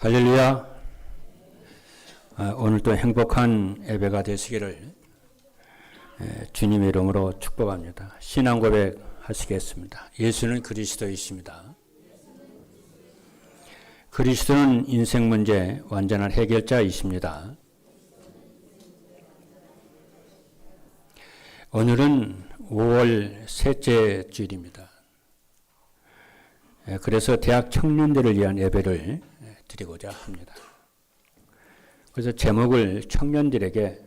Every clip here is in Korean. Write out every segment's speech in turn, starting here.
할렐루야. 오늘도 행복한 예배가 되시기를 주님의 이름으로 축복합니다. 신앙 고백 하시겠습니다. 예수는 그리스도이십니다. 그리스도는 인생 문제 완전한 해결자이십니다. 오늘은 5월 셋째 주일입니다. 그래서 대학 청년들을 위한 예배를 드리고자 합니다. 그래서 제목을 청년들에게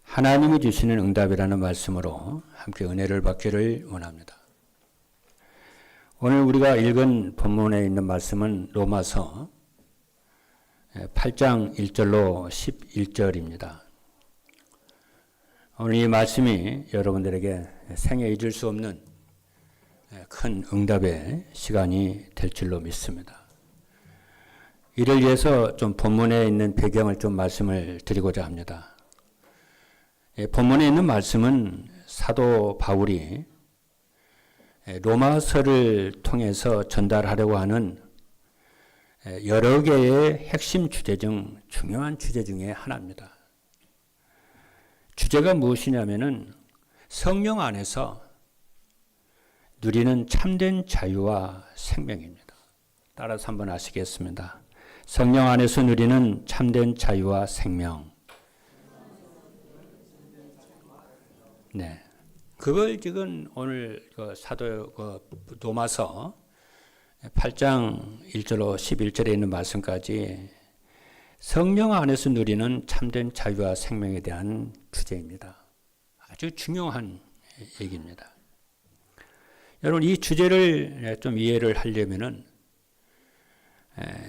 하나님이 주시는 응답이라는 말씀으로 함께 은혜를 받기를 원합니다. 오늘 우리가 읽은 본문에 있는 말씀은 로마서 8장 1절로 11절입니다. 오늘 이 말씀이 여러분들에게 생애 잊을 수 없는 큰 응답의 시간이 될 줄로 믿습니다. 이를 위해서 좀 본문에 있는 배경을 좀 말씀을 드리고자 합니다. 본문에 있는 말씀은 사도 바울이 로마서를 통해서 전달하려고 하는 여러 개의 핵심 주제 중 중요한 주제 중에 하나입니다. 주제가 무엇이냐면은 성령 안에서 누리는 참된 자유와 생명입니다. 따라서 한번 하시겠습니다. 성령 안에서 누리는 참된 자유와 생명. 네. 그걸 지금 오늘 사도 로마서 8장 1절로 11절에 있는 말씀까지 성령 안에서 누리는 참된 자유와 생명에 대한 주제입니다. 아주 중요한 얘기입니다. 여러분, 이 주제를 좀 이해를 하려면은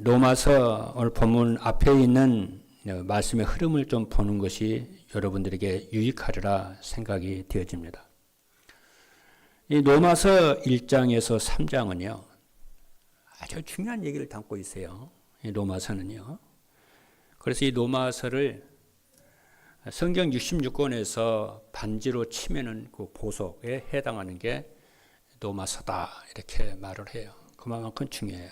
로마서 오늘 본문 앞에 있는 말씀의 흐름을 좀 보는 것이 여러분들에게 유익하리라 생각이 되어집니다. 이 로마서 1장에서 3장은요, 아주 중요한 얘기를 담고 있어요. 이 로마서는요. 그래서 이 로마서를 성경 66권에서 반지로 치면은 그 보석에 해당하는 게 로마서다, 이렇게 말을 해요. 그만큼 중요해요.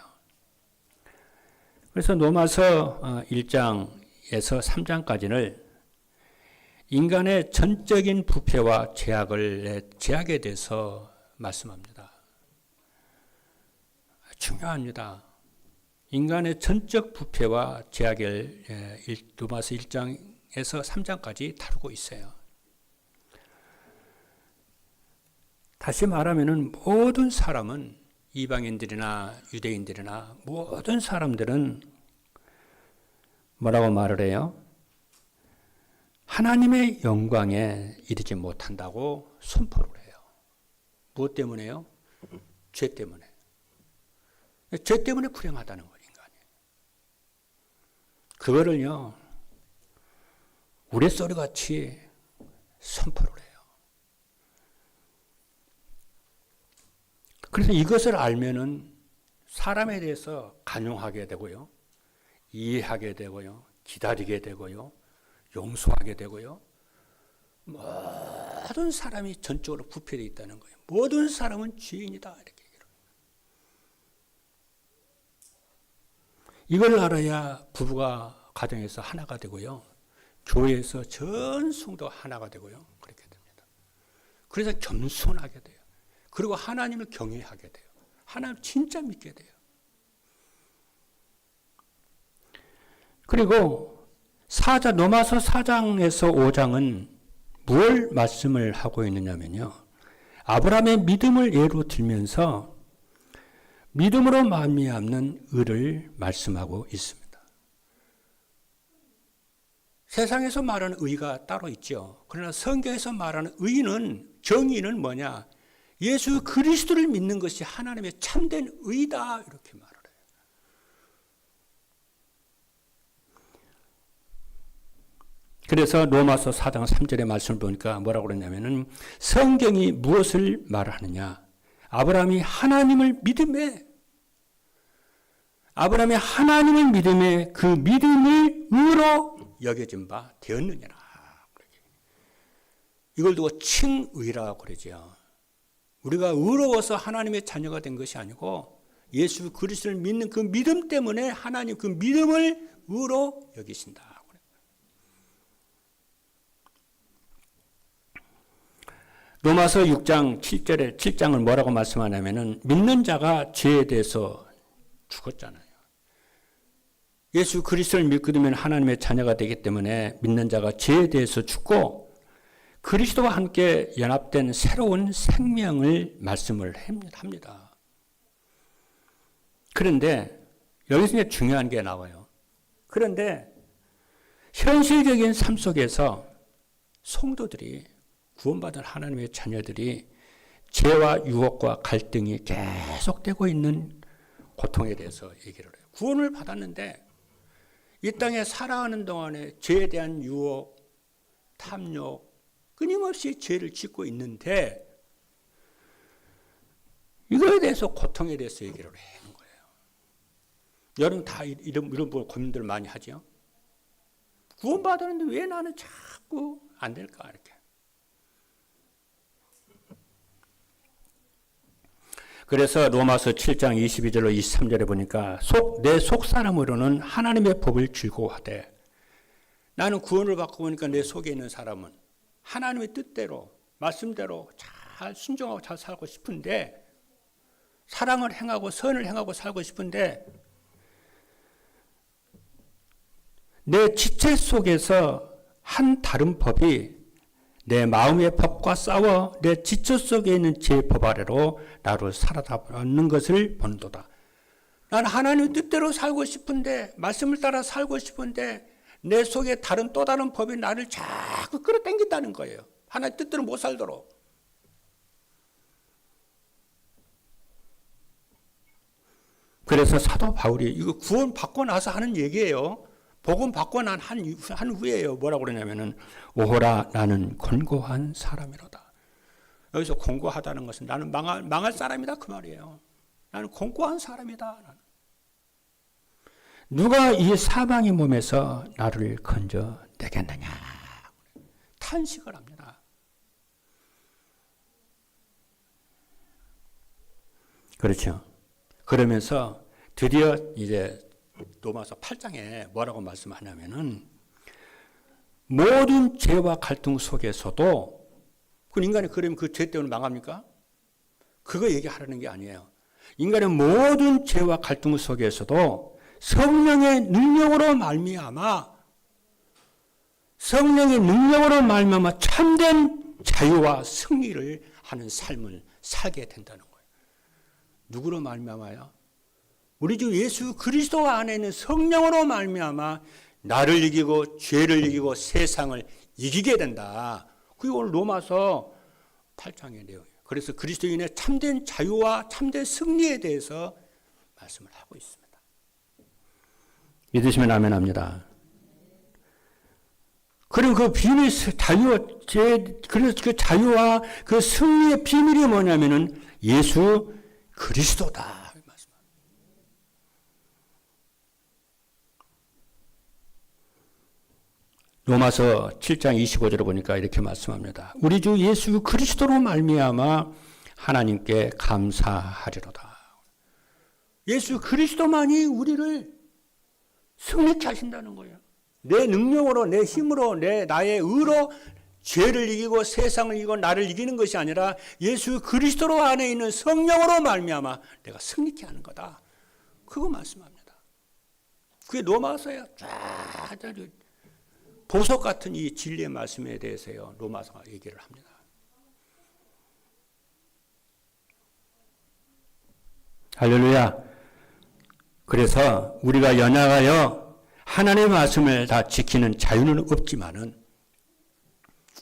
그래서 로마서 1장에서 3장까지는 인간의 전적인 부패와 제약에 대해서 말씀합니다. 중요합니다. 인간의 전적 부패와 제약을 로마서 1장에서 3장까지 다루고 있어요. 다시 말하면은 모든 사람은 이방인들이나 유대인들이나 모든 사람들은 뭐라고 말을 해요? 하나님의 영광에 이르지 못한다고 선포를 해요. 무엇 때문에요? 죄 때문에. 죄 때문에 불행하다는 거예요, 인간이. 그거를요, 우레소리같이 선포를 해요. 그래서 이것을 알면은 사람에 대해서 간용하게 되고요, 이해하게 되고요, 기다리게 되고요, 용서하게 되고요. 모든 사람이 전적으로 부패되어 있다는 거예요. 모든 사람은 죄인이다, 이렇게 얘기를. 이걸 알아야 부부가 가정에서 하나가 되고요, 교회에서 전 성도가 하나가 되고요, 그렇게 됩니다. 그래서 겸손하게 돼요. 그리고 하나님을 경외하게 돼요. 하나님 진짜 믿게 돼요. 그리고 로마서 4장에서 5장은 뭘 말씀을 하고 있느냐면요, 아브라함의 믿음을 예로 들면서 믿음으로 말미암는 의를 말씀하고 있습니다. 세상에서 말하는 의가 따로 있죠. 그러나 성경에서 말하는 의는, 정의는 뭐냐? 예수 그리스도를 믿는 것이 하나님의 참된 의다, 이렇게 말을 해요. 그래서 로마서 4장 3절의 말씀을 보니까 뭐라고 그러냐면은 성경이 무엇을 말하느냐? 아브라함이 하나님을 믿음에 그 믿음이 의로 여겨진 바 되었느니라. 이걸 두고 칭의라고 그러죠. 우리가 의로워서 하나님의 자녀가 된 것이 아니고 예수 그리스도를 믿는 그 믿음 때문에 하나님 그 믿음을 의로 여기신다. 로마서 6장 7장을 뭐라고 말씀하냐면은 믿는 자가 죄에 대해서 죽었잖아요. 예수 그리스도를 믿게 되면 하나님의 자녀가 되기 때문에 믿는 자가 죄에 대해서 죽고 그리스도와 함께 연합된 새로운 생명을 말씀을 합니다. 그런데 여기서 이제 중요한 게 나와요. 그런데 현실적인 삶 속에서 성도들이 구원받은 하나님의 자녀들이 죄와 유혹과 갈등이 계속되고 있는 고통에 대해서 얘기를 해요. 구원을 받았는데 이 땅에 살아가는 동안에 죄에 대한 유혹, 탐욕, 끊임없이 죄를 짓고 있는데 이거에 대해서 고통에 대해서 얘기를 하는 거예요. 여러분 다 이런 고민들 많이 하죠. 구원받았는데 왜 나는 자꾸 안 될까 이렇게. 그래서 로마서 7장 22절로 23절에 보니까 내 속사람으로는 하나님의 법을 즐거워하되 나는 구원을 받고 보니까 내 속에 있는 사람은 하나님의 뜻대로 말씀대로 잘 순종하고 잘 살고 싶은데 사랑을 행하고 선을 행하고 살고 싶은데 내 지체 속에서 한 다른 법이 내 마음의 법과 싸워 내 지체 속에 있는 제 법 아래로 나를 살아다니는 것을 본도다. 나는 하나님의 뜻대로 살고 싶은데 말씀을 따라 살고 싶은데 내 속에 또 다른 법이 나를 자꾸 끌어당긴다는 거예요. 하나님 뜻대로 못 살도록. 그래서 사도 바울이 이거 구원 받고 나서 하는 얘기예요. 복음 받고 난 한 후에요. 뭐라고 그러냐면은 오호라 나는 곤고한 사람이로다. 여기서 곤고하다는 것은 나는 망할 사람이다 그 말이에요. 나는 곤고한 사람이다. 나는. 누가 이 사방의 몸에서 나를 건져내겠느냐 탄식을 합니다. 그렇죠. 그러면서 드디어 이제 로마서 8장에 뭐라고 말씀하냐면은 모든 죄와 갈등 속에서도 그 인간이 그러면 그 죄 때문에 망합니까? 그거 얘기하라는 게 아니에요. 인간의 모든 죄와 갈등 속에서도 성령의 능력으로 말미암아 참된 자유와 승리를 하는 삶을 살게 된다는 거예요. 누구로 말미암아요? 우리 주 예수 그리스도 안에 있는 성령으로 말미암아 나를 이기고 죄를 이기고 세상을 이기게 된다. 그게 오늘 로마서 8장의 내용이에요. 그래서 그리스도인의 참된 자유와 참된 승리에 대해서 말씀을 하고 있습니다. 믿으시면 아멘 합니다. 그럼 그 비밀 그래서 그 자유와 그 승리의 비밀이 뭐냐면은 예수 그리스도다. 로마서 7장 25절을 보니까 이렇게 말씀합니다. 우리 주 예수 그리스도로 말미암아 하나님께 감사하리로다. 예수 그리스도만이 우리를 승리케 하신다는 거예요. 내 능력으로 내 힘으로 나의 의로 죄를 이기고 세상을 이기고 나를 이기는 것이 아니라 예수 그리스도 안에 있는 성령으로 말미암아 내가 승리케 하는 거다. 그거 말씀합니다. 그게 로마서에 쫙 보석 같은 이 진리의 말씀에 대해서요. 로마서가 얘기를 합니다. 할렐루야. 그래서 우리가 연약하여 하나님의 말씀을 다 지키는 자유는 없지만은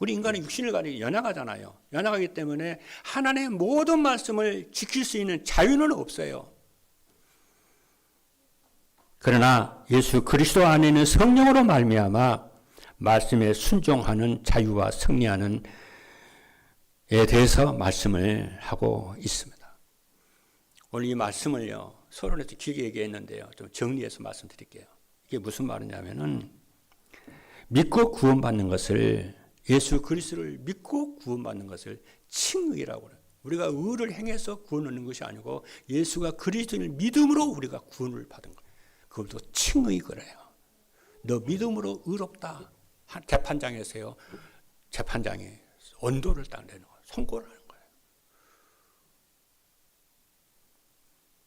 우리 인간은 육신을 가지고 연약하잖아요. 연약하기 때문에 하나님의 모든 말씀을 지킬 수 있는 자유는 없어요. 그러나 예수 그리스도 안에 있는 성령으로 말미암아 말씀에 순종하는 자유와 승리하는 에 대해서 말씀을 하고 있습니다. 오늘 이 말씀을요, 서론에서 길게 얘기했는데요, 좀 정리해서 말씀드릴게요. 이게 무슨 말이냐면은 믿고 구원받는 것을 예수 그리스도를 믿고 구원받는 것을 칭의라고 그래요. 우리가 의를 행해서 구원 얻는 것이 아니고 예수가 그리스도인을 믿음으로 우리가 구원을 받은 거예요. 그것도 칭의 그래요. 너 믿음으로 의롭다. 재판장에서요. 재판장이 언도를 딱 내는 거예요. 선고를 하는 거예요.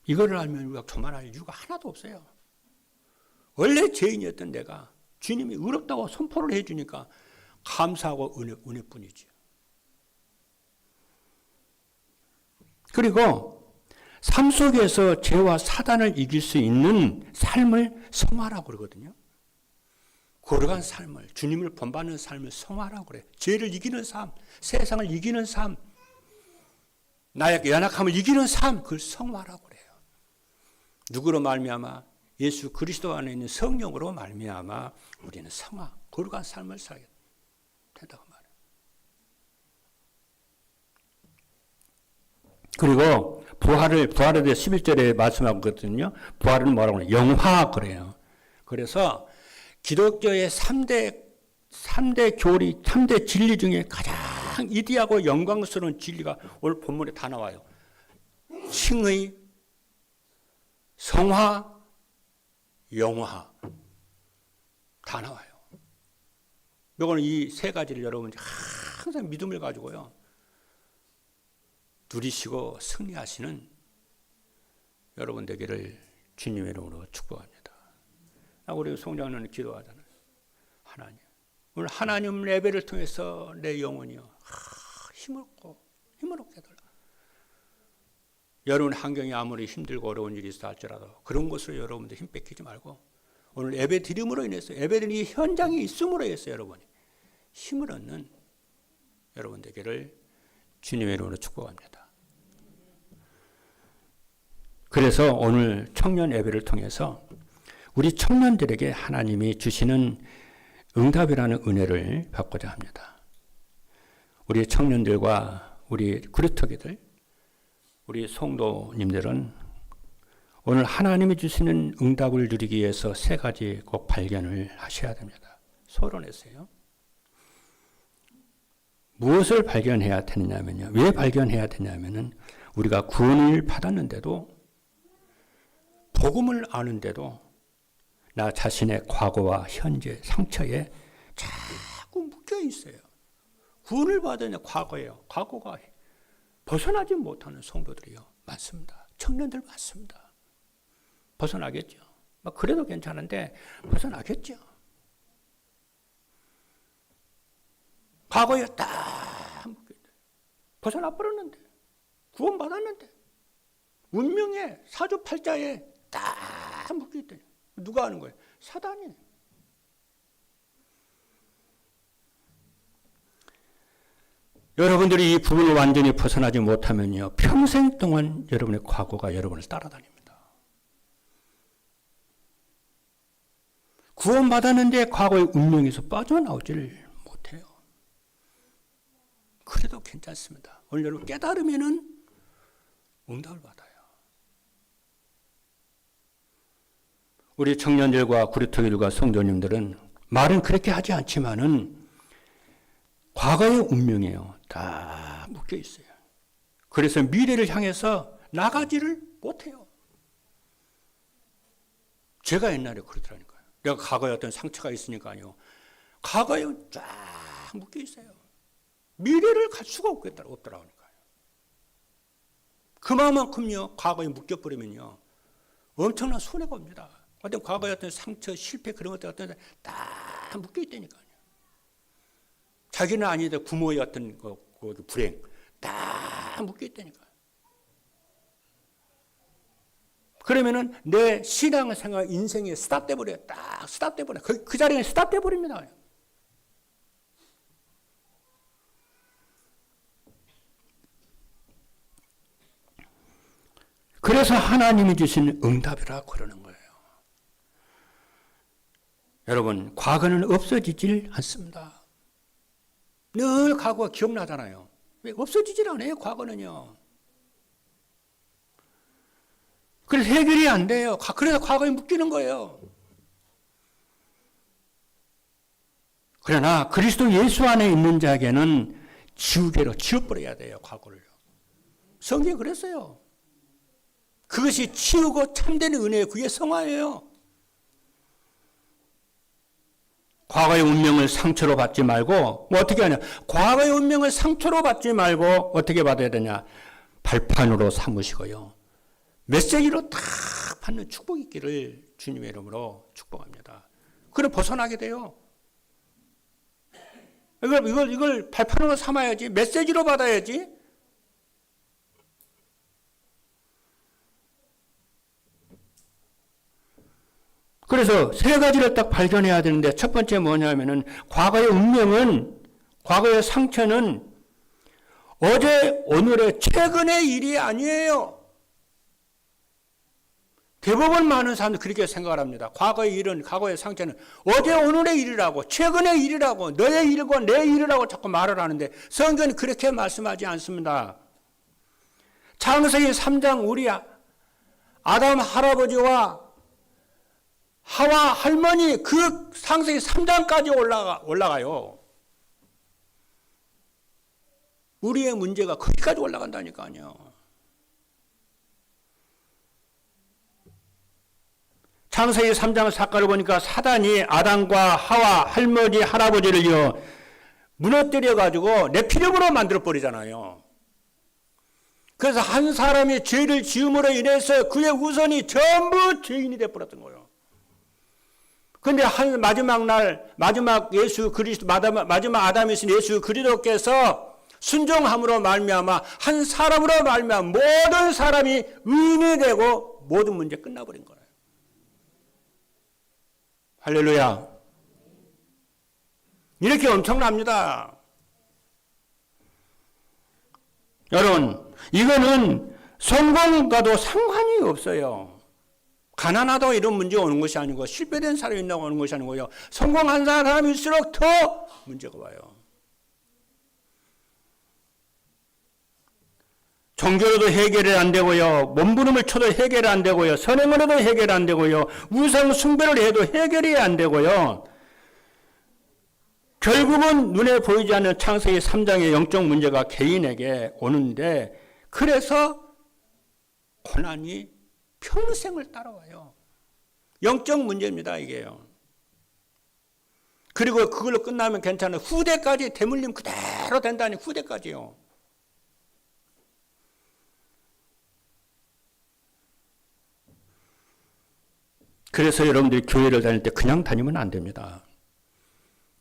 이거를 알면 우리가 교만할 이유가 하나도 없어요. 원래 죄인이었던 내가 주님이 의롭다고 선포를 해주니까 감사하고 은혜뿐이지. 그리고 삶 속에서 죄와 사단을 이길 수 있는 삶을 성화라고 그러거든요. 거룩한 삶을, 주님을 본받는 삶을 성화라고 그래요. 죄를 이기는 삶, 세상을 이기는 삶, 나의 연약함을 이기는 삶, 그걸 성화라고 그래요. 누구로 말미암아? 예수 그리스도 안에 있는 성령으로 말미암아 우리는 성화, 거룩한 삶을 살게 된다고 말해요. 그리고 부활에 대해 11절에 말씀하거든요. 부활은 뭐라고 그래요? 영화 그래요. 그래서 기독교의 3대 교리, 3대 진리 중에 가장 이디하고 영광스러운 진리가 오늘 본문에 다 나와요. 칭의, 성화, 영화 다 나와요. 이거는 이 세 가지를 여러분이 항상 믿음을 가지고요. 누리시고 승리하시는 여러분 되기를 주님의 이름으로 축복합니다. 우리 송장로는 기도하잖아요. 하나님, 오늘 하나님 예배를 통해서 내 영혼이요 힘을 얻게 해달라. 여러분 환경이 아무리 힘들고 어려운 일이 있어 할지라도 그런 것으로 여러분들 힘 뺏기지 말고 오늘 예배 드림으로 인해서 예배드리는 이 현장에 있음으로 해서 여러분이 힘을 얻는 여러분 되기를 주님의 이름으로 축복합니다. 그래서 오늘 청년 예배를 통해서 우리 청년들에게 하나님이 주시는 응답이라는 은혜를 받고자 합니다. 우리 청년들과 우리 그루터기들, 우리 성도님들은 오늘 하나님이 주시는 응답을 누리기 위해서 세 가지 꼭 발견을 하셔야 됩니다. 서론에서요. 무엇을 발견해야 되느냐면요. 왜 발견해야 되냐면은 우리가 구원을 받았는데도 복음을 아는데도 나 자신의 과거와 현재 상처에 자꾸 묶여 있어요. 구원을 받은 과거예요. 과거가 벗어나지 못하는 성도들이요. 많습니다. 청년들 많습니다. 벗어나겠죠. 그래도 괜찮은데 벗어나겠죠. 과거에 딱 벗어나 버렸는데 구원 받았는데 운명의 사주팔자에 딱 묶여 있더니 누가 하는 거예요? 사단이. 여러분들이 이 부분을 완전히 벗어나지 못하면요 평생 동안 여러분의 과거가 여러분을 따라다닙니다. 구원받았는데 과거의 운명에서 빠져나오지를 못해요. 그래도 괜찮습니다. 오늘 여러분 깨달으면은 응답을 받아요. 우리 청년들과 구루터기들과 성도님들은 말은 그렇게 하지 않지만은 과거의 운명이에요. 다 묶여 있어요. 그래서 미래를 향해서 나가지를 못해요. 제가 옛날에 그러더라니까요. 내가 과거에 어떤 상처가 있으니까요. 과거에 쫙 묶여 있어요. 미래를 갈 수가 없더라고요. 그만큼요, 과거에 묶여버리면요, 엄청난 손해가 옵니다. 어떤 과거의 어떤 상처, 실패 그런 것들 어떤 다 묶여 있다니까요. 자기는 아닌데 부모의 어떤 그 불행 다 묶여 있다니까요. 그러면은 내 신앙생활 인생에 스탑돼 버려요. 딱 스탑돼 버려. 그 자리에 스탑돼 버립니다. 그래서 하나님이 주신 응답이라고 그러는 거예요. 여러분, 과거는 없어지질 않습니다. 늘 과거가 기억나잖아요. 왜 없어지질 않아요, 과거는요. 그래서 해결이 안 돼요. 그래서 과거에 묶이는 거예요. 그러나 그리스도 예수 안에 있는 자에게는 지우개로 지워버려야 돼요, 과거를요. 성경이 그랬어요. 그것이 치우고 참된 은혜예요. 그게 성화예요. 과거의 운명을 상처로 받지 말고 뭐 어떻게 하냐. 과거의 운명을 상처로 받지 말고 어떻게 받아야 되냐. 발판으로 삼으시고요. 메시지로 딱 받는 축복이 있기를 주님의 이름으로 축복합니다. 그럼 벗어나게 돼요. 이걸 발판으로 삼아야지. 메시지로 받아야지. 그래서 세 가지를 딱 발견해야 되는데 첫 번째 뭐냐면은 과거의 운명은, 과거의 상처는 어제 오늘의 최근의 일이 아니에요. 대부분 많은 사람들이 그렇게 생각을 합니다. 과거의 일은, 과거의 상처는 어제 오늘의 일이라고, 최근의 일이라고, 너의 일과 내 일이라고 자꾸 말을 하는데 성경은 그렇게 말씀하지 않습니다. 창세기 3장 우리 아담 할아버지와 하와 할머니 그 창세기 3장까지 올라가요. 우리의 문제가 거기까지 올라간다니까요. 창세기 3장 사건을 보니까 사단이 아담과 하와 할머니 할아버지를요 무너뜨려 가지고 네피림으로 만들어 버리잖아요. 그래서 한 사람이 죄를 지음으로 인해서 그의 후손이 전부 죄인이 돼 버렸던 거예요. 그런데 한 마지막 예수 그리스도, 마지막 아담이신 예수 그리스도께서 순종함으로 말미암아 한 사람으로 말미암아 모든 사람이 의인이 되고 모든 문제 끝나버린 거예요. 할렐루야. 이렇게 엄청납니다. 여러분, 이거는 성공과도 상관이 없어요. 가난하다고 이런 문제가 오는 것이 아니고 실패된 사람이 있다고 오는 것이 아니고요. 성공한 사람일수록 더 문제가 와요. 종교로도 해결이 안 되고요. 몸부림을 쳐도 해결이 안 되고요. 선행으로도 해결이 안 되고요. 우상 숭배를 해도 해결이 안 되고요. 결국은 눈에 보이지 않는 창세기 3장의 영적 문제가 개인에게 오는데 그래서 고난이 평생을 따라와요. 영적 문제입니다, 이게요. 그리고 그걸로 끝나면 괜찮아요. 후대까지 대물림 그대로 된다니, 후대까지요. 그래서 여러분들이 교회를 다닐 때 그냥 다니면 안 됩니다.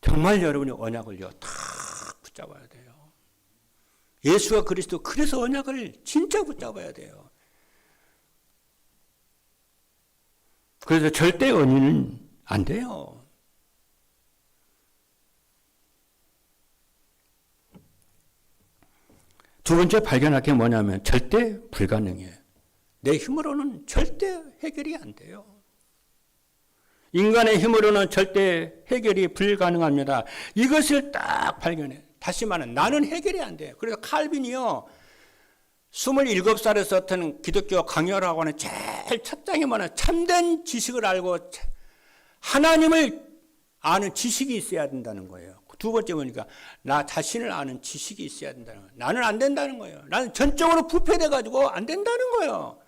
정말 여러분이 언약을요, 다 붙잡아야 돼요. 예수와 그리스도, 그래서 언약을 진짜 붙잡아야 돼요. 그래서 절대 언의는 안 돼요. 두 번째 발견할 게 뭐냐면 절대 불가능해요. 내 힘으로는 절대 해결이 안 돼요. 인간의 힘으로는 절대 해결이 불가능합니다. 이것을 딱 발견해. 다시 말하면 나는 해결이 안 돼요. 그래서 칼빈이요. 27살에 썼던 기독교 강요라고 하는 제일 첫 장에 뭐냐. 참된 지식을 알고 하나님을 아는 지식이 있어야 된다는 거예요. 두 번째 보니까 나 자신을 아는 지식이 있어야 된다는 거예요. 나는 안 된다는 거예요. 나는 전적으로 부패돼가지고 안 된다는 거예요.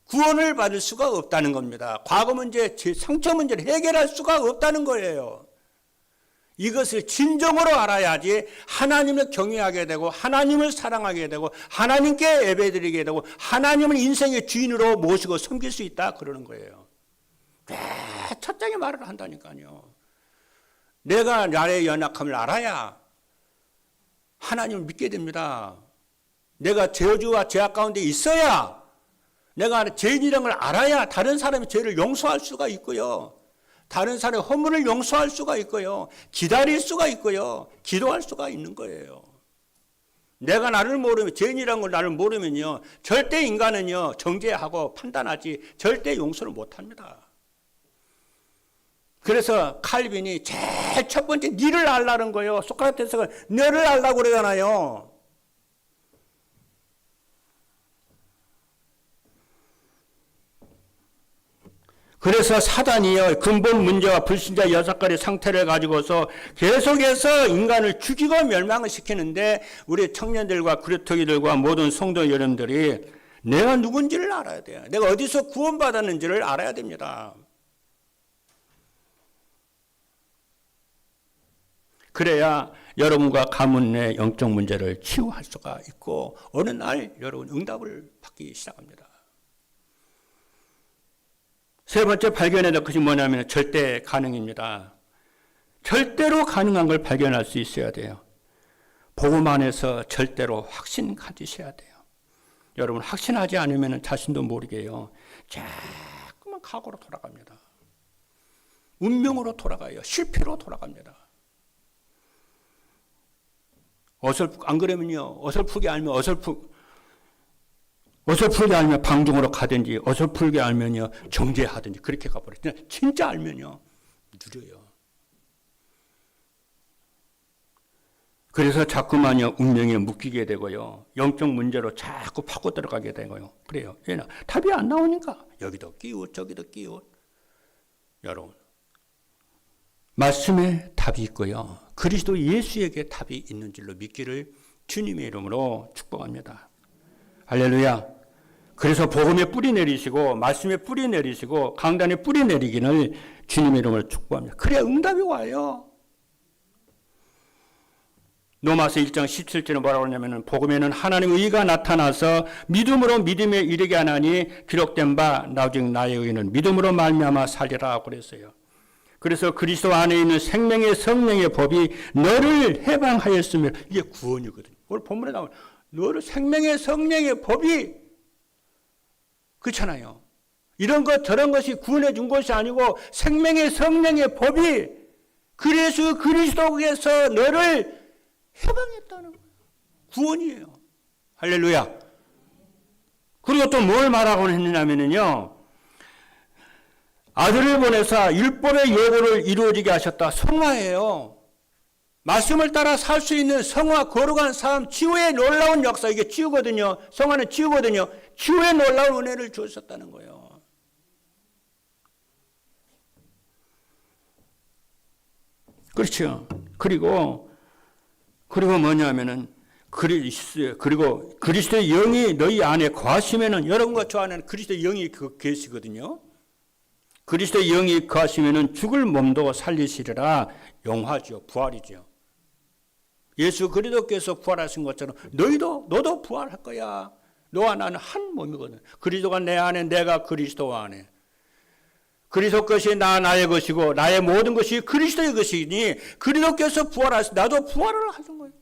구원을 받을 수가 없다는 겁니다. 과거 문제, 상처 문제를 해결할 수가 없다는 거예요. 이것을 진정으로 알아야지 하나님을 경외하게 되고 하나님을 사랑하게 되고 하나님께 예배드리게 되고 하나님을 인생의 주인으로 모시고 섬길 수 있다 그러는 거예요. 첫 장에 말을 한다니까요. 내가 나의 연약함을 알아야 하나님을 믿게 됩니다. 내가 저주와 죄악 가운데 있어야 내가 죄인이라는 걸 알아야 다른 사람의 죄를 용서할 수가 있고요. 다른 사람의 허물을 용서할 수가 있고요. 기다릴 수가 있고요. 기도할 수가 있는 거예요. 내가 나를 모르면, 죄인이라는 걸 나를 모르면요. 절대 인간은요. 정죄하고 판단하지 절대 용서를 못합니다. 그래서 칼빈이 제일 첫 번째 니를 알라는 거예요. 소크라테스가 너를 알라고 그러잖아요. 그래서 사단이요, 근본 문제와 불신자 여섯 가지 상태를 가지고서 계속해서 인간을 죽이고 멸망을 시키는데, 우리 청년들과 그리스도인들과 모든 성도 여러분들이 내가 누군지를 알아야 돼요. 내가 어디서 구원받았는지를 알아야 됩니다. 그래야 여러분과 가문의 영적 문제를 치유할 수가 있고, 어느 날 여러분 응답을 받기 시작합니다. 세 번째 발견해야 될 것이 뭐냐면 절대 가능입니다. 절대로 가능한 걸 발견할 수 있어야 돼요. 복음 안에서 절대로 확신 가지셔야 돼요. 여러분 확신하지 않으면 자신도 모르게요, 자꾸만 과거로 돌아갑니다. 운명으로 돌아가요. 실패로 돌아갑니다. 안 그러면요, 어설프게 알면 어설프게 알면 방종으로 가든지, 어설프게 알면요 정죄하든지 그렇게 가버려요. 진짜 알면요 느려요. 그래서 자꾸만요 운명에 묶이게 되고요, 영적 문제로 자꾸 파고 들어가게 되고요. 그래요. 왜냐? 답이 안 나오니까 여기도 끼웃 저기도 끼웃. 여러분, 말씀에 답이 있고요, 그리스도 예수에게 답이 있는 줄로 믿기를 주님의 이름으로 축복합니다. 할렐루야. 그래서 복음에 뿌리 내리시고 말씀에 뿌리 내리시고 강단에 뿌리 내리기를 주님의 이름으로 축복합니다. 그래야 응답이 와요. 로마서 1장 17절에 뭐라고 하냐면, 복음에는 하나님의 의가 나타나서 믿음으로 믿음에 이르게 하나니 기록된 바 오직 나의 의는 믿음으로 말미암아 살리라 그랬어요. 그래서 그리스도 안에 있는 생명의 성령의 법이 너를 해방하였으며, 이게 구원이거든요. 오늘 본문에 나오는 너를 생명의 성령의 법이, 그렇잖아요. 이런 것 저런 것이 구원해 준 것이 아니고 생명의 성령의 법이 그래서 그리스도께서 너를 해방했다는 거예요. 구원이에요. 할렐루야. 그리고 또 뭘 말하고 했느냐면요, 아들을 보내사 율법의 예고를 이루어지게 하셨다. 성화예요. 말씀을 따라 살 수 있는 성화, 거룩한 삶, 치유의 놀라운 역사, 이게 치유거든요. 성화는 치유거든요. 치유의 놀라운 은혜를 주셨다는 거예요. 그렇죠. 그리고 뭐냐면은, 그리고 그리스도의 영이 너희 안에 거하시면은, 여러분과 저 안에는 그리스도의 영이 계시거든요. 그리스도의 영이 거하시면은 죽을 몸도 살리시리라. 영화죠. 부활이죠. 예수 그리스도께서 부활하신 것처럼 너도 부활할 거야. 너와 나는 한 몸이거든. 그리스도가 내 안에, 내가 그리스도 안에. 그리스도 것이 나의 것이고 나의 모든 것이 그리스도의 것이니, 그리스도께서 부활하시, 나도 부활을 하는 거예요.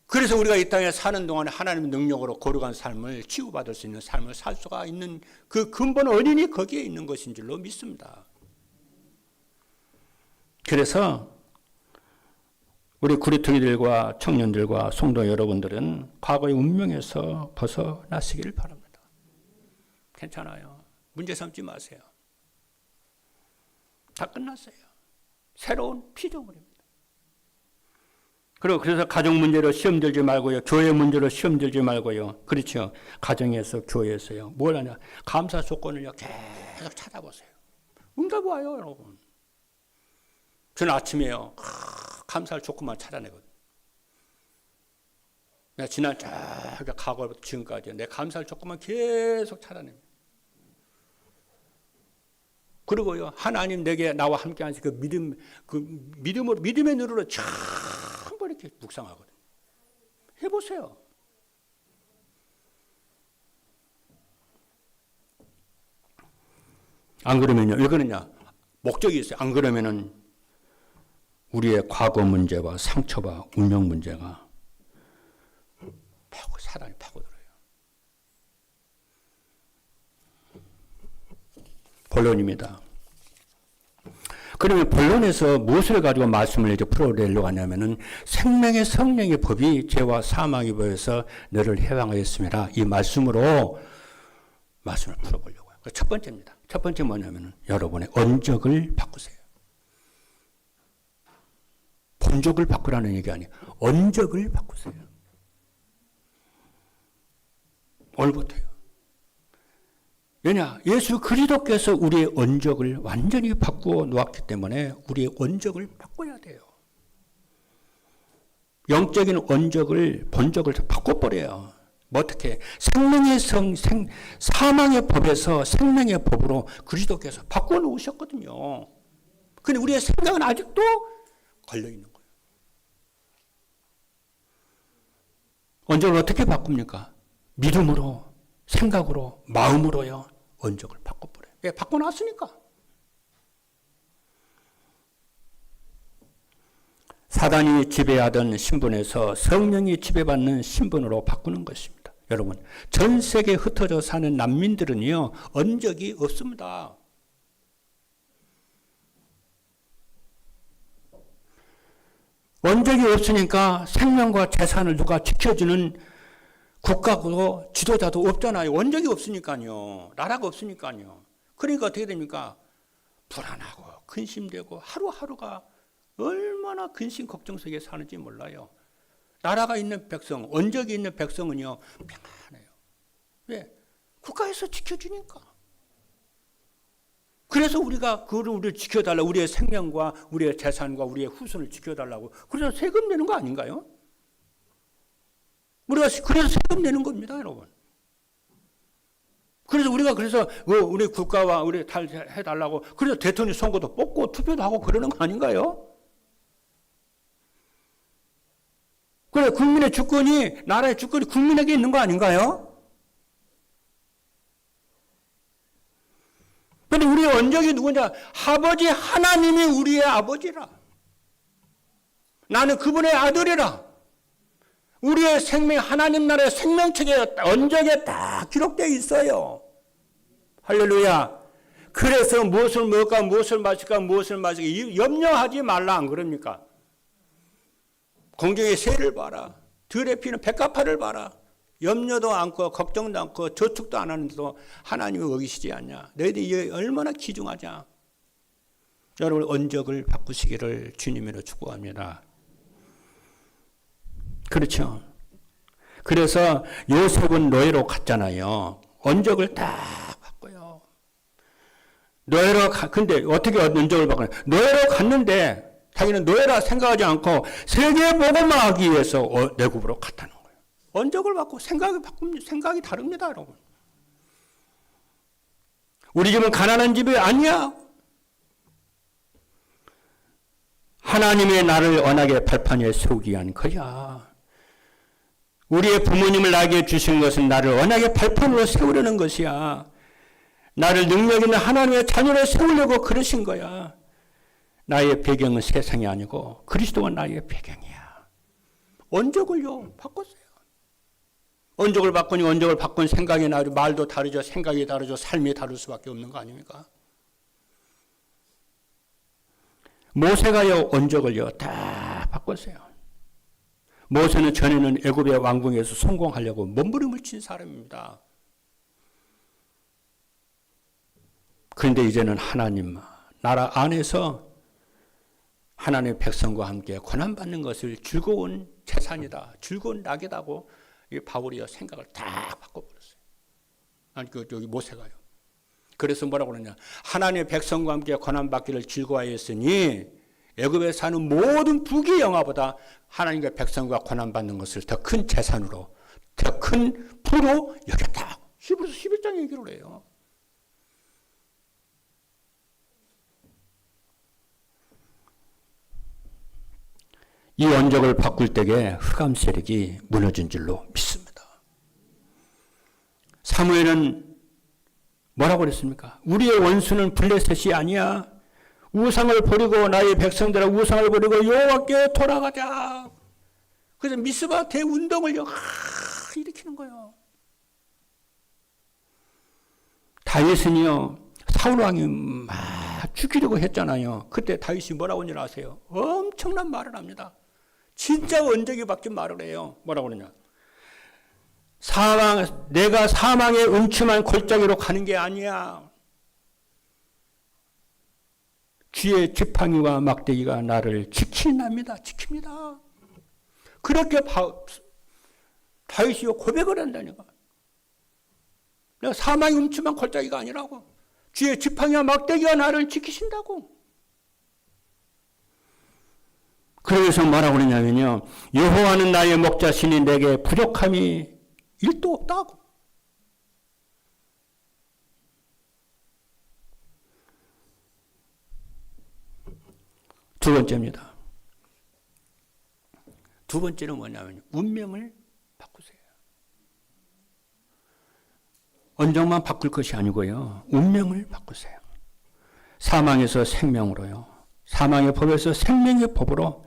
그래서 우리가 이 땅에 사는 동안에 하나님의 능력으로 거룩한 삶을, 치유받을 수 있는 삶을 살 수가 있는 그 근본 원인이 거기에 있는 것인 줄로 믿습니다. 그래서 우리 그리스도인들과 청년들과 성도 여러분들은 과거의 운명에서 벗어나시길 바랍니다. 괜찮아요. 문제 삼지 마세요. 다 끝났어요. 새로운 피조물입니다. 그리고 그래서 가정 문제로 시험 들지 말고요, 교회 문제로 시험 들지 말고요. 그렇죠. 가정에서, 교회에서요, 뭘 하냐, 감사 조건을요 계속 찾아보세요. 응답 와요, 여러분. 저는 아침에요 감사할 조건만 찾아내거든요. 내가 지난 과거부터 지금까지 내 감사할 조건만 계속 찾아냅니다. 그리고요, 하나님 내게 나와 함께 하신 그 믿음으로, 믿음의 눈으로 전부 이렇게 묵상하거든요. 해보세요. 안 그러면요, 왜 그러냐? 목적이 있어요. 안 그러면은 우리의 과거 문제와 상처와 운명 문제가 사단이 파고들어요. 본론입니다. 그러면 본론에서 무엇을 가지고 말씀을 이제 풀어내려고 하냐면은, 생명의 성령의 법이 죄와 사망의 법에서 너를 해방하였습니다. 이 말씀으로 말씀을 풀어보려고요. 첫 번째입니다. 첫 번째 뭐냐면은, 여러분의 언적을 바꾸세요. 본적을 바꾸라는 얘기 아니에요. 언적을 바꾸세요. 오늘부터요. 왜냐? 예수 그리스도께서 우리의 언적을 완전히 바꾸어 놓았기 때문에 우리의 언적을 바꿔야 돼요. 영적인 언적을, 본적을 바꿔버려요. 뭐 어떻게? 생명의 사망의 법에서 생명의 법으로 그리스도께서 바꿔 놓으셨거든요. 근데 우리의 생각은 아직도 걸려 있는 거예요. 언적을 어떻게 바꿉니까? 믿음으로, 생각으로, 마음으로요. 언적을 바꿔버려요. 왜? 바꿔놨으니까. 사단이 지배하던 신분에서 성령이 지배받는 신분으로 바꾸는 것입니다. 여러분, 전 세계에 흩어져 사는 난민들은요, 언적이 없습니다. 언적이 없으니까 생명과 재산을 누가 지켜주는 국가고 지도자도 없잖아요. 원적이 없으니까요. 나라가 없으니까요. 그러니까 어떻게 됩니까? 불안하고 근심되고 하루하루가 얼마나 근심 걱정 속에 사는지 몰라요. 나라가 있는 백성, 원적이 있는 백성은요, 평안해요. 왜? 국가에서 지켜주니까. 그래서 우리가 그거를 우리를 지켜달라. 우리의 생명과 우리의 재산과 우리의 후손을 지켜달라고. 그래서 세금 내는 거 아닌가요? 우리가 그래서 세금 내는 겁니다, 여러분. 그래서 우리가 우리 국가와 우리 해달라고 그래서 대통령 선거도 뽑고 투표도 하고 그러는 거 아닌가요? 그래 국민의 주권이 나라의 주권이 국민에게 있는 거 아닌가요? 그런데 우리의 원적이 누구냐? 아버지 하나님이 우리의 아버지라. 나는 그분의 아들이라. 우리의 생명, 하나님 나라의 생명책에, 언적에 다 기록되어 있어요. 할렐루야. 그래서 무엇을 먹을까, 무엇을 마실까, 무엇을 마실까, 염려하지 말라, 안 그럽니까? 공중의 새를 봐라. 들에 피는 백합화를 봐라. 염려도 않고, 걱정도 않고, 저축도 안 하는데도 하나님이 여기시지 않냐. 너희들이 얼마나 귀중하냐. 여러분, 언적을 바꾸시기를 주님으로 축복합니다. 그렇죠. 그래서 요셉은 노예로 갔잖아요. 언적을 다 바꿔요. 근데 어떻게 언적을 바꿔요? 노예로 갔는데 자기는 노예라 생각하지 않고 세계 복음화하기 위해서 내국으로 갔다는 거예요. 언적을 바꾸고 생각이 다릅니다, 여러분. 우리 집은 가난한 집이 아니야. 하나님의 나를 언약의 발판 위에 세우기 위한 거야. 우리의 부모님을 나에게 주신 것은 나를 언약의 발판으로 세우려는 것이야. 나를 능력 있는 하나님의 자녀로 세우려고 그러신 거야. 나의 배경은 세상이 아니고 그리스도가 나의 배경이야. 언적을요 바꿨어요. 언적을 바꾸니 언적을 바꾼 생각이 나죠. 말도 다르죠. 생각이 다르죠. 삶이 다를 수밖에 없는 거 아닙니까? 모세가요 언적을요 다 바꿨어요. 모세는 전에는 애굽의 왕궁에서 성공하려고 몸부림을 친 사람입니다. 그런데 이제는 하나님 나라 안에서 하나님의 백성과 함께 고난받는 것을 즐거운 재산이다, 즐거운 낙이다고 바울이요 생각을 다 바꿔버렸어요. 아니 여기 모세가요. 그래서 뭐라고 그러냐? 하나님의 백성과 함께 고난받기를 즐거워하였으니 애굽에 사는 모든 부귀 영화보다 하나님과 백성과 고난받는 것을 더 큰 재산으로, 더 큰 부로 여겼다. 히브리서 11장 얘기를 해요. 이 언적을 바꿀 때에 흑암 세력이 무너진 줄로 믿습니다. 사무엘은 뭐라고 그랬습니까? 우리의 원수는 블레셋이 아니야. 우상을 버리고 나의 백성들아 우상을 버리고 여호와께 돌아가자. 그래서 미스바 대운동을 일으키는 거예요. 다윗은요 사울 왕이 막 죽이려고 했잖아요. 그때 다윗이 뭐라고 하는지 아세요? 엄청난 말을 합니다. 진짜 언적이 바뀐 말을 해요. 뭐라고 그러냐? 내가 사망의 음침한 골짜기로 가는 게 아니야. 쥐의 지팡이와 막대기가 나를 지킵니다. 그렇게 다윗이 고백을 한다니까. 내가 사망의 음침한 골짜기가 아니라고. 주의 지팡이와 막대기가 나를 지키신다고. 그래서 뭐라고 그러냐면요. 여호와는 나의 목자시니 내게 부족함이 1도 없다고. 두 번째입니다. 두 번째는 뭐냐면 운명을 바꾸세요. 언정만 바꿀 것이 아니고요. 운명을 바꾸세요. 사망에서 생명으로요. 사망의 법에서 생명의 법으로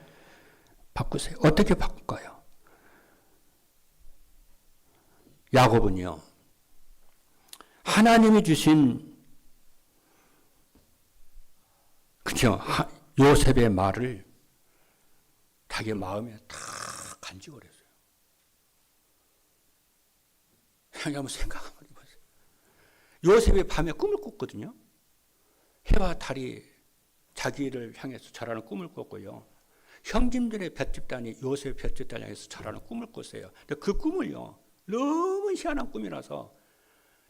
바꾸세요. 어떻게 바꿀까요? 야곱은요. 하나님이 주신 그죠? 요셉의 말을 자기 마음에 다 간직을 했어요. 한번 생각 한번 해보세요. 요셉이 밤에 꿈을 꿨거든요. 해와 달이 자기를 향해서 절하는 꿈을 꿨고요. 형님들의 볏집단이 요셉 볏집단을 향해서 절하는 꿈을 꿨어요. 근데 그 꿈을요. 너무 희한한 꿈이라서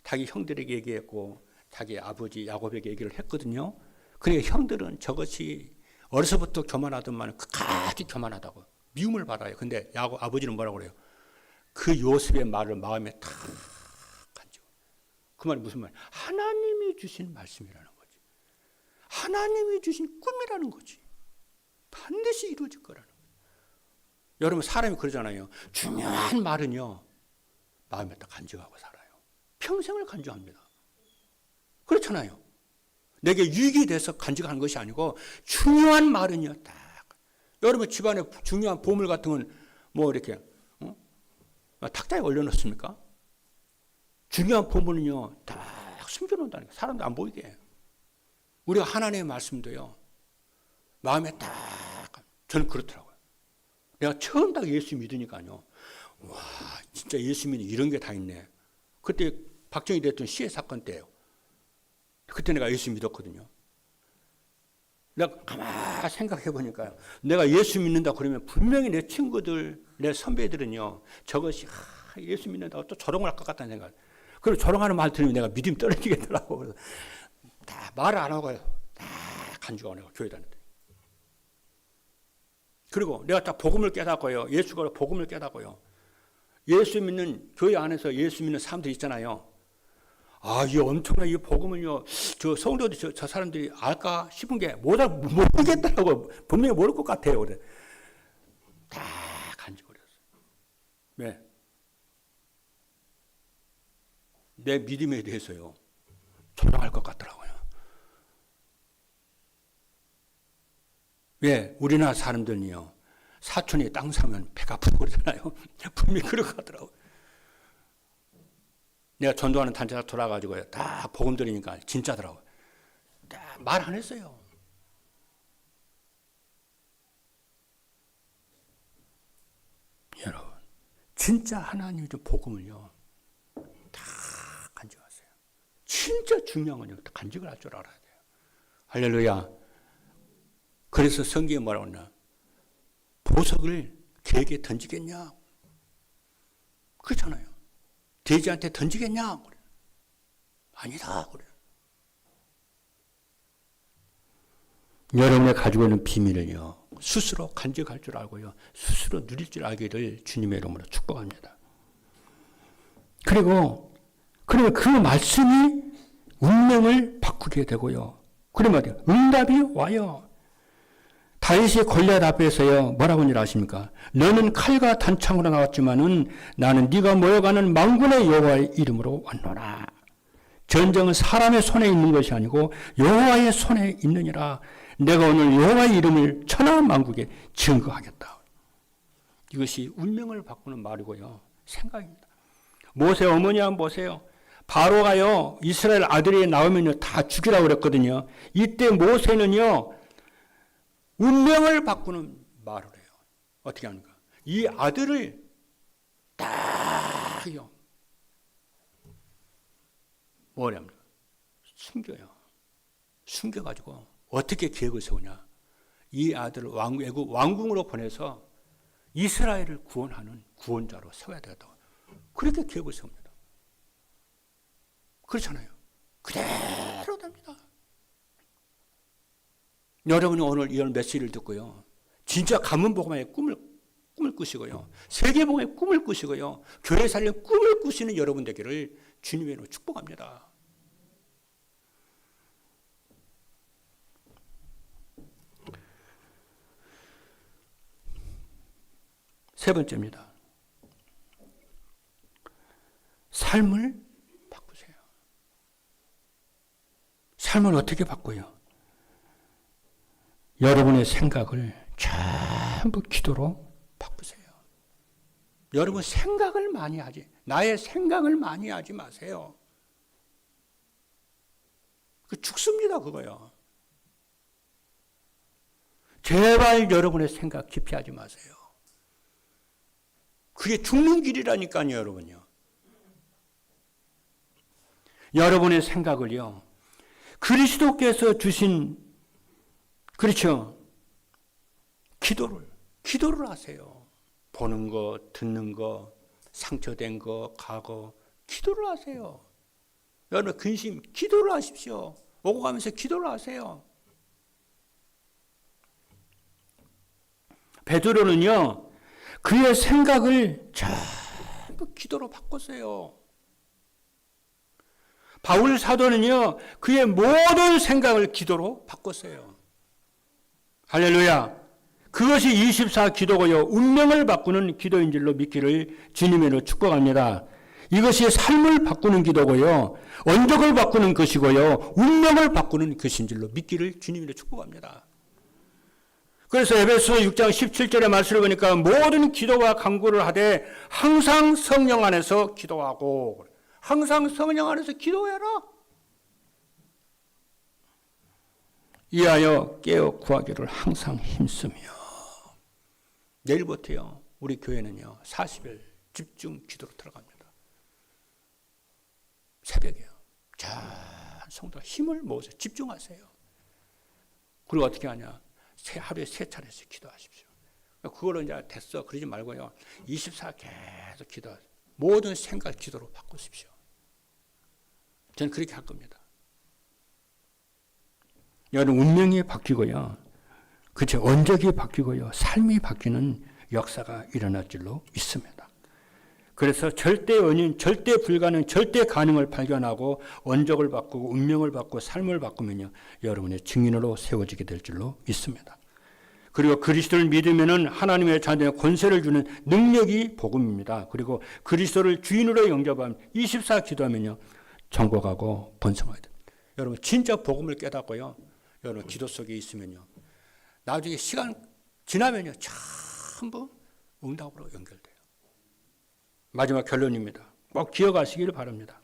자기 형들에게 얘기했고 자기 아버지 야곱에게 얘기를 했거든요. 그러니까 형들은 저것이 어려서부터 교만하더만 끝까지 교만하다고 미움을 받아요. 근데 야곱 아버지는 뭐라고 그래요? 그 요셉의 말을 마음에 다 간직을. 그 말이 무슨 말이에요? 하나님이 주신 말씀이라는 거지. 하나님이 주신 꿈이라는 거지. 반드시 이루어질 거라는 거예요. 여러분 사람이 그러잖아요. 중요한 말은요. 마음에 딱 간직하고 살아요. 평생을 간직합니다. 그렇잖아요. 내게 유익이 돼서 간직하는 것이 아니고 중요한 말은요. 딱. 여러분 집안에 중요한 보물 같은 건 뭐 이렇게 탁자에 올려놓습니까? 중요한 보물은요. 딱 숨겨놓는다는 거예요. 사람도 안 보이게. 우리가 하나님의 말씀도요. 마음에 딱 저는 그렇더라고요. 내가 처음 딱 예수 믿으니까요. 와 진짜 예수 믿는 이런 게 다 있네. 그때 박정희 대통령 시해 사건 때예요. 그때 내가 예수 믿었거든요. 내가 가만히 생각해 보니까요. 내가 예수 믿는다 그러면 분명히 내 친구들, 내 선배들은요. 저것이 예수 믿는다고 또 조롱을 할 것 같다는 생각. 그리고 조롱하는 말 들으면 내가 믿음이 떨어지겠더라고. 그래서 다 말을 안 하고요. 다 간주가 내가 교회 다녔대. 그리고 내가 딱 복음을 깨닫고요. 예수가 복음을 깨닫고요. 예수 믿는 교회 안에서 예수 믿는 사람들 있잖아요. 아, 이 엄청난 이 복음은요, 저 성도들, 저 사람들이 알까 싶은 게 모르겠더라고. 분명히 모를 것 같아요. 그래. 다 간직거렸어요. 왜? 내 믿음에 대해서요, 조롱할 것 같더라고요. 왜? 우리나라 사람들은요, 사촌이 땅 사면 배가 아프고 그러잖아요. 분명히 그럴 것 같더라고요. 내가 전도하는 단체가 돌아가지고요. 다 복음 드리니까 진짜더라고요. 말 안 했어요. 여러분, 진짜 하나님의 복음을요. 다 간직하세요. 진짜 중요한 건요. 다 간직을 할 줄 알아야 돼요. 할렐루야. 그래서 성경에 뭐라고 하나? 보석을 개에게 던지겠냐? 그렇잖아요. 돼지한테 던지겠냐? 그래. 아니다. 그래. 여러분이 가지고 있는 비밀을요. 스스로 간직할 줄 알고요. 스스로 누릴 줄 알기를 주님의 이름으로 축복합니다. 그리고 그 말씀이 운명을 바꾸게 되고요. 그러면 응답이 와요. 다윗이 골리앗 앞에서요. 뭐라고 하는지 아십니까? 너는 칼과 단창으로 나왔지만은 나는 네가 모여가는 만군의 여호와의 이름으로 왔노라. 전쟁은 사람의 손에 있는 것이 아니고 여호와의 손에 있느니라. 내가 오늘 여호와의 이름을 천하 만국에 증거하겠다. 이것이 운명을 바꾸는 말이고요. 생각입니다. 모세 어머니 한번 보세요. 바로가요. 이스라엘 아들이 나오면요. 다 죽이라고 그랬거든요. 이때 모세는요. 운명을 바꾸는 말을 해요. 어떻게 합니까? 이 아들을 딱요. 뭐랍니까? 숨겨요. 숨겨가지고 어떻게 계획을 세우냐? 이 아들을 왕궁으로 보내서 이스라엘을 구원하는 구원자로 세워야 되겠다고. 그렇게 계획을 세웁니다. 그렇잖아요. 그대로 됩니다. 여러분이 오늘 이런 메시지를 듣고요. 진짜 가문복음의 꿈을 꾸시고요. 세계복음의 꿈을 꾸시고요. 교회 살림 꿈을 꾸시는 여러분 되기를 주님의 이름으로 축복합니다. 세 번째입니다. 삶을 바꾸세요. 삶을 어떻게 바꿔요? 여러분의 생각을 전부 기도로 바꾸세요. 여러분 생각을 많이 하지, 나의 생각을 많이 하지 마세요. 그 죽습니다, 그거요. 제발 여러분의 생각 깊이 하지 마세요. 그게 죽는 길이라니까요, 여러분요. 여러분의 생각을요, 그리스도께서 주신, 그렇죠, 기도를 하세요. 보는 거, 듣는 거, 상처된 거, 과거, 기도를 하세요. 여러분 근심, 기도를 하십시오. 오고 가면서 기도를 하세요. 베드로는요, 그의 생각을 전부 기도로 바꿨어요. 바울 사도는요, 그의 모든 생각을 기도로 바꿨어요. 할렐루야. 그것이 24 기도고요. 운명을 바꾸는 기도인 줄로 믿기를 주님으로 축복합니다. 이것이 삶을 바꾸는 기도고요. 언덕을 바꾸는 것이고요. 운명을 바꾸는 것인 줄로 믿기를 주님으로 축복합니다. 그래서 에베소 6장 17절의 말씀을 보니까 모든 기도와 간구를 하되 항상 성령 안에서 기도하고, 항상 성령 안에서 기도해라. 이하여 깨어 구하기를 항상 힘쓰며. 내일부터요, 우리 교회는요, 40일 집중 기도로 들어갑니다. 새벽에요. 전 성도 힘을 모으세요. 집중하세요. 그리고 어떻게 하냐? 하루에 3차례씩 기도하십시오. 그거로 이제 됐어, 그러지 말고요, 24 계속 기도하세요. 모든 생각 기도로 바꾸십시오. 저는 그렇게 할 겁니다. 여러분 운명이 바뀌고요, 그렇죠, 언적이 바뀌고요, 삶이 바뀌는 역사가 일어날 줄로 믿습니다. 그래서 절대 원인, 절대 불가능, 절대 가능을 발견하고 언적을 바꾸고 운명을 바꾸고 삶을 바꾸면요, 여러분의 증인으로 세워지게 될 줄로 믿습니다. 그리고 그리스도를 믿으면은 하나님의 자녀의 권세를 주는 능력이 복음입니다. 그리고 그리스도를 주인으로 영접하면 24 기도하면요, 정복하고 번성하게 됩니다. 여러분 진짜 복음을 깨닫고요, 여러분 기도 속에 있으면요, 나중에 시간 지나면요, 전부 응답으로 연결돼요. 마지막 결론입니다. 꼭 기억하시기를 바랍니다.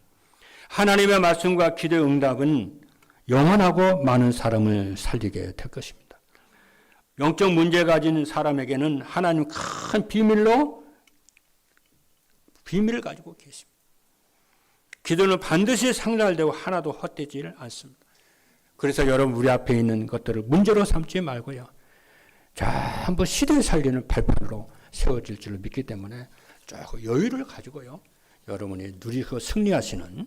하나님의 말씀과 기도의 응답은 영원하고 많은 사람을 살리게 될 것입니다. 영적 문제 가진 사람에게는 하나님 큰 비밀을 가지고 계십니다. 기도는 반드시 상달되고 하나도 헛되지 않습니다. 그래서 여러분 우리 앞에 있는 것들을 문제로 삼지 말고요, 전부 시대 살리는 발판으로 세워질 줄을 믿기 때문에 조금 여유를 가지고요, 여러분이 누리고 승리하시는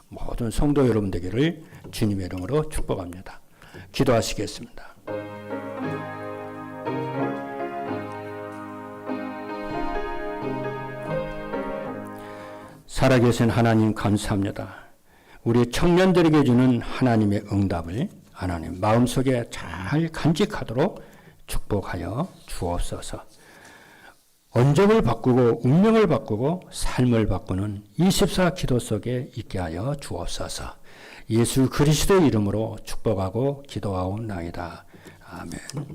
모든 성도 여러분 되기를 주님의 이름으로 축복합니다. 기도하시겠습니다. 살아계신 하나님 감사합니다. 우리 청년들에게 주는 하나님의 응답을 하나님 마음속에 잘 간직하도록 축복하여 주옵소서. 언적을 바꾸고 운명을 바꾸고 삶을 바꾸는 24 기도 속에 있게 하여 주옵소서. 예수 그리스도의 이름으로 축복하고 기도하옵나이다. 아멘.